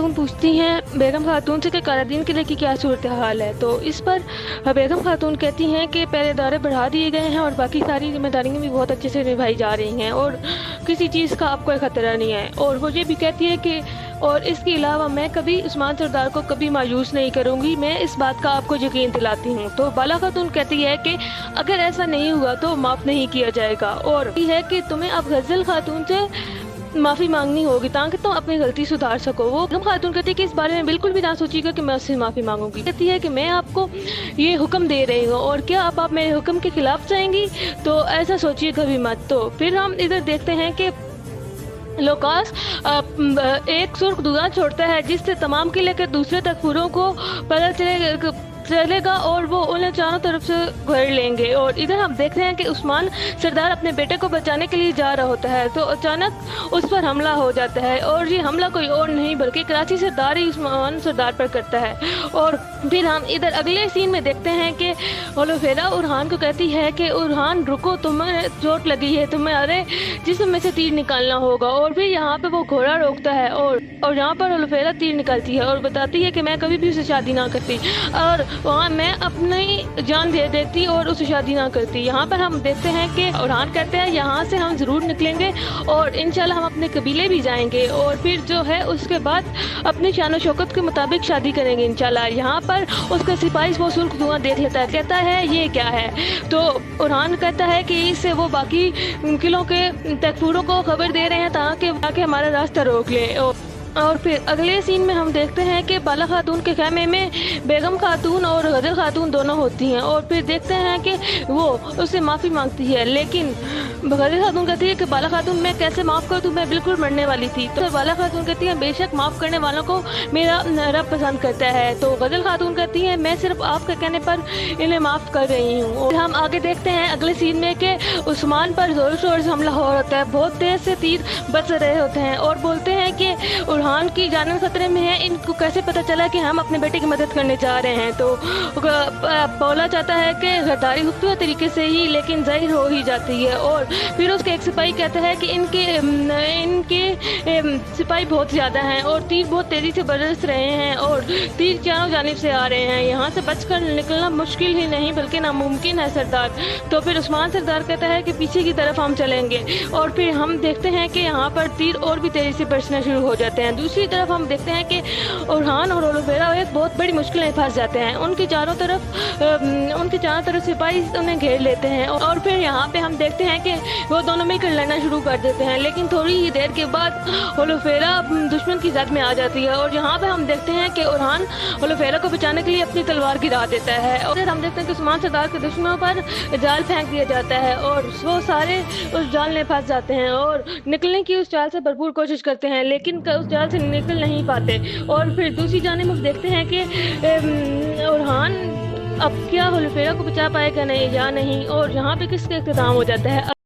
पूछती हैं बेगम खातून से कि कारादीन किले की क्या सूरत हाल है। तो इस पर बेगम खातून कहती हैं कि पहले दायरे बढ़ा दिए गए हैं और बाकी सारी जिम्मेदारियां भी बहुत अच्छे से निभाई जा रही हैं और किसी चीज़ का आपको खतरा नहीं है। और वो ये भी कहती है कि और इसके अलावा मैं कभी उस्मान सरदार को कभी मायूस नहीं करूंगी, मैं इस बात का आपको यकीन दिलाती हूँ। तो बाला खातून कहती है कि अगर ऐसा नहीं हुआ तो माफ़ नहीं किया जाएगा और ये है कि तुम्हें अब गज़ल खातून से माफ़ी मांगनी होगी ताकि तुम अपनी गलती सुधार सको। वो बेगम खातून कहती है कि इस बारे में बिल्कुल भी ना सोचिएगा कि मैं उससे माफ़ी मांगूंगी। कहती है कि मैं आपको ये हुक्म दे रही हूँ और क्या आप मेरे हुक्म के खिलाफ जाएंगी, तो ऐसा सोचिए कभी मत। तो फिर हम इधर देखते हैं कि लोकास एक सुर्ख धुआं छोड़ता है जिससे तमाम किले के दूसरे तकफूरों को पता चलेगा और वो उन्हें चारों तरफ से घेर लेंगे। और इधर हम देख रहे हैं कि उस्मान सरदार अपने बेटे को बचाने के लिए जा रहा होता है तो अचानक उस पर हमला हो जाता है और ये हमला कोई और नहीं बल्कि कराची सरदार ही उस्मान सरदार पर करता है। और फिर हम इधर अगले सीन में देखते हैं कि ओलोफेरा उरहान को कहती है कि उरहान रुको, तुम्हें चोट लगी है, तुम्हें अरे जिस्म में से तीर निकालना होगा। और फिर यहाँ पे वो घोड़ा रोकता है और यहाँ पर ओलोफेरा तीर निकालती है और बताती है कि मैं कभी भी उसे शादी ना करती और वहाँ मैं अपनी जान दे देती और उसे शादी ना करती। यहाँ पर हम देखते हैं कि उरहान कहते हैं यहाँ से हम ज़रूर निकलेंगे और इंशाल्लाह हम अपने कबीले भी जाएंगे और फिर जो है उसके बाद अपनी शान शौकत के मुताबिक शादी करेंगे इंशाल्लाह। यहाँ पर उसका सिपाही वो सुर्ख धुआं देख लेता है, कहता है ये क्या है। तो उरहान कहता है कि इससे वो बाकी किलों के तकफूरों को खबर दे रहे हैं ताकि हमारा रास्ता रोक ले। और फिर अगले सीन में हम देखते हैं कि बाला खातून के खेमे में बेगम खातून और गज़ल खातून दोनों होती हैं और फिर देखते हैं कि वो उससे माफ़ी मांगती है, लेकिन गज़ल खातून कहती है कि बाला खातून मैं कैसे माफ़ कर दूँ, मैं बिल्कुल मरने वाली थी। तो बाला खातून कहती है बेशक माफ़ करने वालों को मेरा रब पसंद करता है। तो गज़ल खातून कहती है मैं सिर्फ आपके कहने पर इन्हें माफ़ कर रही हूँ। और हम आगे देखते हैं अगले सीन में कि उस्मान पर ज़ोर शोर से हमला हो रहा है, बहुत तेज़ से तीर बच रहे होते हैं और बोलते हैं कि उरहान की जान खतरे में है, इनको कैसे पता चला कि हम अपने बेटे की मदद करने जा रहे हैं। तो बोला जाता है कि गद्दारी खुफिया तरीके से ही लेकिन जाहिर हो ही जाती है। और फिर उसके एक सिपाही कहता है कि इनके सिपाही बहुत ज़्यादा हैं और तीर बहुत तेज़ी से बरस रहे हैं और तीर चारों जानिब से आ रहे हैं, यहाँ से बचकर निकलना मुश्किल ही नहीं बल्कि नामुमकिन है सरदार। तो फिर उस्मान सरदार कहता है कि पीछे की तरफ हम चलेंगे और फिर हम देखते हैं कि यहाँ पर तीर और भी तेज़ी से बरसना शुरू हो जाते हैं। दूसरी तरफ हम देखते हैं कि उरहान और ओलोफेरा एक बहुत बड़ी मुश्किल में फंस जाते हैं, उनके चारों तरफ सिपाही उन्हें घेर लेते हैं। और फिर यहाँ पे हम देखते हैं कि वो दोनों मिलकर लड़ना शुरू कर देते हैं, लेकिन थोड़ी ही देर के बाद ओलोफेरा दुश्मन की जद में आ जाती है और यहाँ पे हम देखते हैं कि उरहान ओलोफेरा को बचाने के लिए अपनी तलवार गिरा देता है। और फिर हम देखते हैं कि उस्मान सरदार के दुश्मनों पर जाल फेंक दिया जाता है और वो सारे उस जाल में फंस जाते हैं और निकलने की उस जाल से भरपूर कोशिश करते हैं लेकिन उस जाल से निकल नहीं पाते। और फिर दूसरी जानिब हम देखते हैं कि उरहान अब क्या ओलोफेरा को बचा पाएगा नहीं या नहीं और यहाँ पे किसका इख्तिताम हो जाता है।